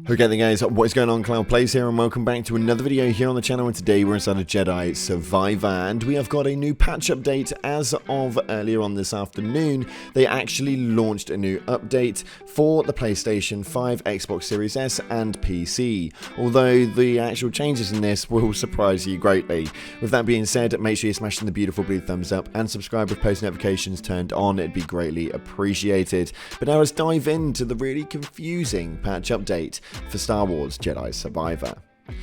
Okay then guys, what is going on? Cloud Plays here and welcome back to another video here on the channel, and today we're inside of Jedi Survivor and we have got a new patch update as of earlier on this afternoon. They actually launched a new update for the PlayStation 5, Xbox Series S and PC, although the actual changes in this will surprise you greatly. With that being said, make sure you're smashing the beautiful blue thumbs up and subscribe with post notifications turned on, it'd be greatly appreciated. But now let's dive into the really confusing patch update for Star Wars Jedi Survivor.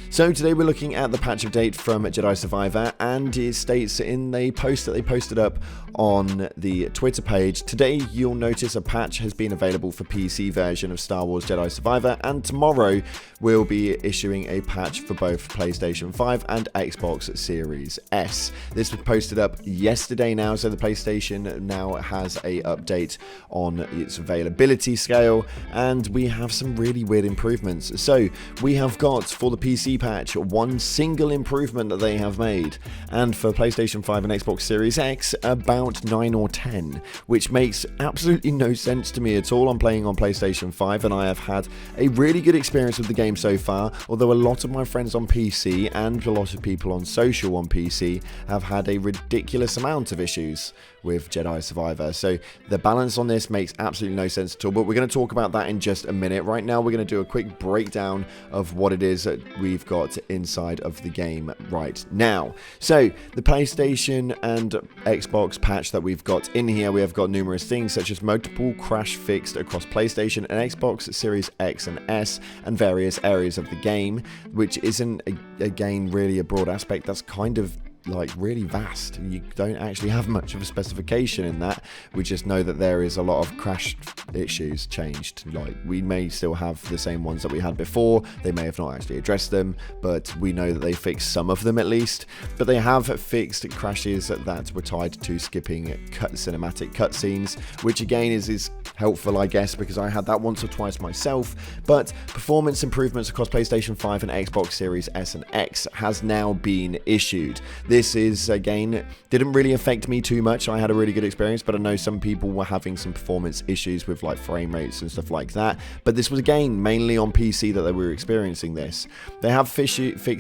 So today we're looking at the patch update from Jedi Survivor, and it states in the post that they posted up on the Twitter page, today you'll notice a patch has been available for PC version of Star Wars Jedi Survivor, and tomorrow we'll be issuing a patch for both PlayStation 5 and Xbox Series S. This was posted up yesterday now, so the PlayStation now has a update on its availability scale, and we have some really weird improvements. So we have got, for the PC patch, one single improvement that they have made, and for PlayStation 5 and Xbox Series X about 9 or 10, which makes absolutely no sense to me at all. I'm playing on PlayStation 5 and I have had a really good experience with the game so far, although a lot of my friends on PC and a lot of people on social on PC have had a ridiculous amount of issues with Jedi Survivor. So the balance on this makes absolutely no sense at all, but we're going to talk about that in just a minute. Right now we're going to do a quick breakdown of what it is that we've got inside of the game right now. So the PlayStation and Xbox patch that we've got in here, we have got numerous things such as multiple crash fixed across PlayStation and Xbox Series X and S and various areas of the game, which isn't again really a broad aspect. That's kind of like really vast. You don't actually have much of a specification in that. We just know that there is a lot of crash issues changed. Like, we may still have the same ones that we had before, they may have not actually addressed them, but we know that they fixed some of them at least. But they have fixed crashes that were tied to skipping cinematic cutscenes, which again is helpful, I guess, because I had that once or twice myself. But performance improvements across PlayStation 5 and Xbox Series S and X has now been issued. This is, again, didn't really affect me too much. I had a really good experience, but I know some people were having some performance issues with like frame rates and stuff like that. But this was, again, mainly on PC that they were experiencing this. They have fixed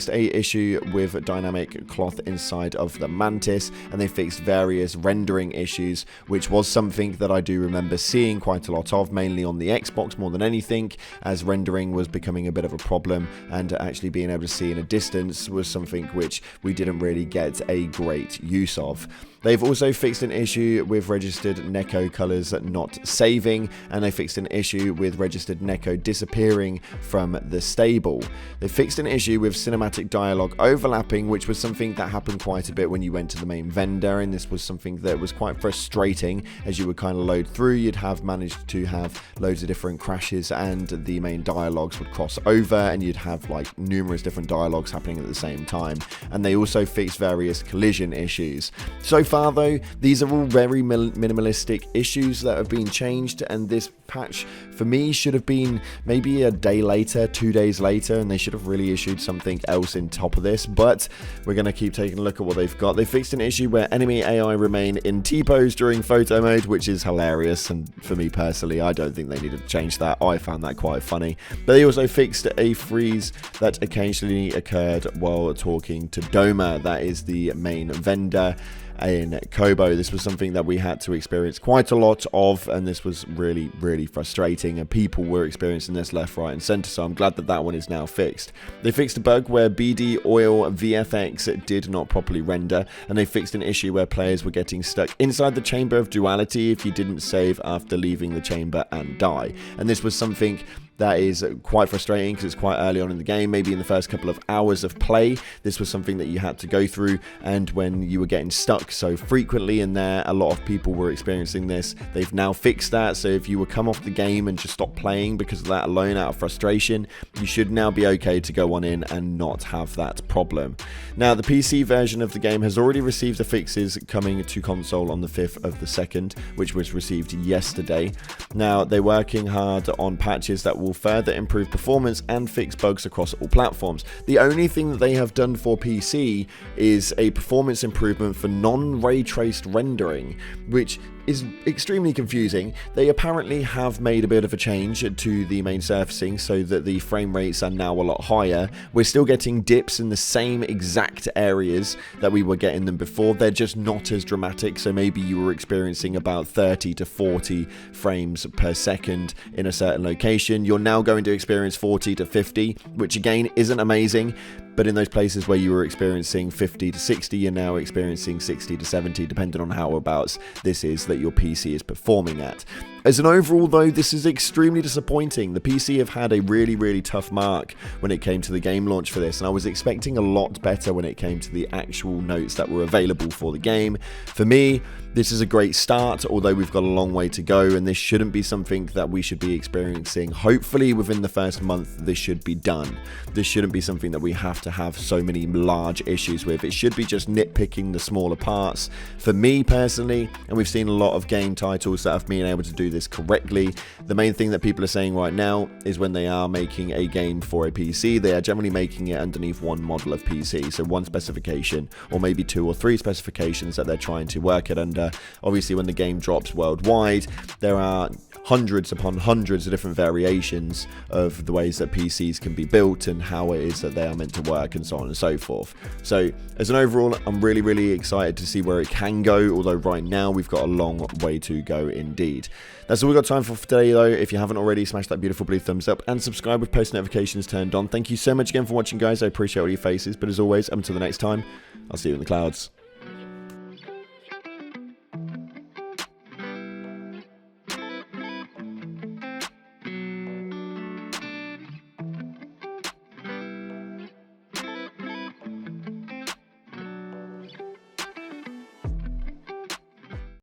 a issue with dynamic cloth inside of the Mantis, and they fixed various rendering issues, which was something that I do remember seeing quite a lot of, mainly on the Xbox more than anything, as rendering was becoming a bit of a problem, and actually being able to see in a distance was something which we didn't really get a great use of. They've also fixed an issue with registered Neko colors not saving, and they fixed an issue with registered Neko disappearing from the stable. They fixed an issue with cinematic dialogue overlapping, which was something that happened quite a bit when you went to the main vendor, and this was something that was quite frustrating. As you would kind of load through, you'd have managed to have loads of different crashes and the main dialogues would cross over, and you'd have like numerous different dialogues happening at the same time. And they also fixed various collision issues. So far though, these are all very minimalistic issues that have been changed, and this patch for me should have been maybe a day later, 2 days later, and they should have really issued something else in top of this. But we're going to keep taking a look at what they've got. They fixed an issue where enemy AI remain in T-pose during photo mode, which is hilarious, and for me personally, I don't think they needed to change that. I found that quite funny. But they also fixed a freeze that occasionally occurred while talking to Doma, that is the main vendor in Kobo. This was something that we had to experience quite a lot of, and this was really frustrating, and people were experiencing this left, right and center, so I'm glad that that one is now fixed. They fixed a bug where BD Oil VFX did not properly render, and they fixed an issue where players were getting stuck inside the Chamber of Duality if you didn't save after leaving the chamber and die. And this was something that is quite frustrating because it's quite early on in the game, maybe in the first couple of hours of play. This was something that you had to go through, and when you were getting stuck so frequently in there, a lot of people were experiencing this. They've now fixed that, so if you were come off the game and just stop playing because of that alone out of frustration, you should now be okay to go on in and not have that problem. Now, the PC version of the game has already received the fixes coming to console on the 5th of the 2nd, which was received yesterday. Now, they're working hard on patches that will further improve performance and fix bugs across all platforms. The only thing that they have done for PC is a performance improvement for non-ray traced rendering, which is extremely confusing. They apparently have made a bit of a change to the main surfacing so that the frame rates are now a lot higher. We're still getting dips in the same exact areas that we were getting them before. They're just not as dramatic, so maybe you were experiencing about 30 to 40 frames per second in a certain location. You're now going to experience 40 to 50, which again isn't amazing. But in those places where you were experiencing 50 to 60, you're now experiencing 60 to 70, depending on how abouts this is that your PC is performing at. As an overall, though, this is extremely disappointing. The PC have had a really, really tough mark when it came to the game launch for this, and I was expecting a lot better when it came to the actual notes that were available for the game. For me, this is a great start, although we've got a long way to go, and this shouldn't be something that we should be experiencing. Hopefully, within the first month, this should be done. This shouldn't be something that we have to have so many large issues with. It should be just nitpicking the smaller parts. For me personally, and we've seen a lot of game titles that have been able to do this correctly, the main thing that people are saying right now is when they are making a game for a PC, they are generally making it underneath one model of PC, so one specification, or maybe 2 or 3 specifications that they're trying to work it under. Obviously, when the game drops worldwide, there are hundreds upon hundreds of different variations of the ways that PCs can be built and how it is that they are meant to work and so on and so forth. So as an overall, I'm really, really excited to see where it can go, although right now we've got a long way to go indeed. That's all we've got time for today, though. If you haven't already, smash that beautiful blue thumbs up and subscribe with post notifications turned on. Thank you so much again for watching, guys. I appreciate all your faces, but as always, until the next time, I'll see you in the clouds.